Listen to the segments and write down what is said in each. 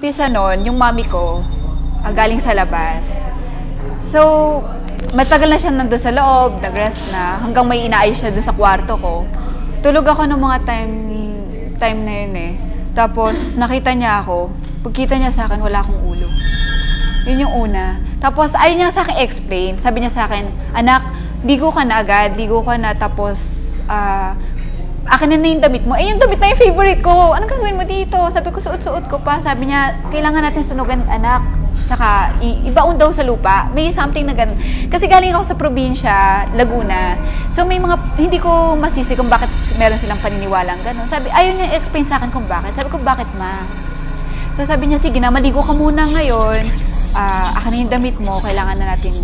umpisa nun, yung mami ko, galing sa labas. So, matagal na siya nandun sa loob, nag-rest na, hanggang may inaayos siya doon sa kwarto ko. Tulog ako ng mga time na yun eh. Tapos, nakita niya ako. Pagkita niya sa akin, wala akong ulo. Yun yung una. Tapos, ayaw niya sa akin explain. Sabi niya sa akin, anak, ligo ka na agad, ligo ka na, tapos, akin na yung damit mo. Eh, yung damit na yung favorite ko. Anong gagawin mo dito? Sabi ko, suot-suot ko pa. Sabi niya, kailangan natin sunugan, anak. Tsaka, ibaon daw sa lupa. May something na ganun. Kasi galing ako sa probinsya, Laguna. So, may mga, hindi ko masisi kung bakit meron silang paniniwalang ganun. Sabi, ayaw niya explain sa akin kung bakit. Sabi ko, bakit ma? So, sabi niya, sige na, maligo ka muna ngayon. Akin na yung damit mo. Kailangan na natin,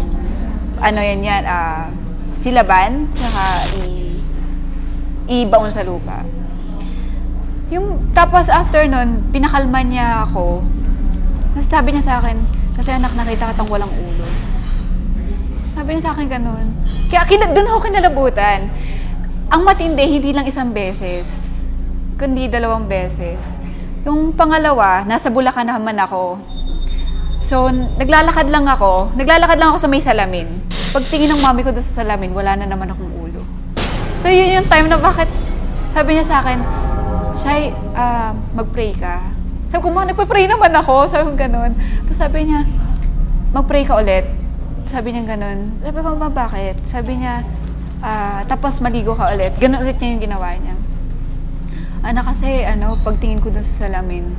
silaban. Tsaka, ibaon sa lupa. Tapos after nun, pinakalma niya ako. Sabi niya sa akin, kasi anak, nakita katang walang ulo. Sabi niya sa akin ganun. Kaya doon ako kinalabutan. Ang matindi, hindi lang isang beses, kundi 2 beses. Yung pangalawa, nasa Bulacan naman ako. So, naglalakad lang ako sa may salamin. Pagtingin ng mami ko doon sa salamin, wala na naman akong ulo. So, yun yung time na bakit, sabi niya sa akin, Shai, mag-pray ka. Sabi ko, ma, nagpa-pray naman ako. Sabi ko ganun. Tapos sabi niya, mag-pray ka ulit. Sabi niya ganun. Sabi ko, ma, bakit? Sabi niya, tapos maligo ka ulit. Ganun ulit niya yung ginawa niya. Kasi, pagtingin ko dun sa salamin,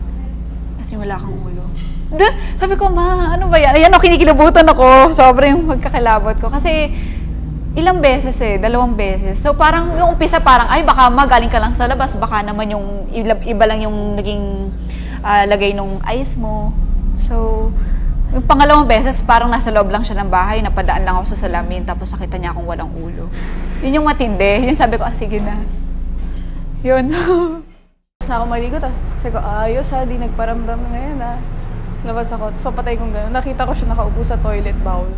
kasi wala kang ulo. Sabi ko, ma, ano ba yan? Ayan, kinikilabutan ako. Sobrang yung magkakilabot ko. Kasi, ilang beses 2 beses. So parang yung umpisa parang, ay baka magaling ka lang sa labas, baka naman yung iba lang yung naging lagay nung ice mo. So, yung pangalawang beses parang nasa loob lang siya ng bahay, napadaan lang ako sa salamin, tapos nakita niya akong walang ulo. Yun yung matindi. Yun sabi ko, sige na. Yun. Tapos na ako maligo, sabi ko, ayos di nagparamdam ngayon Labas ako, tapos papatay kong gano'n. Nakita ko siya nakaupo sa toilet bowl.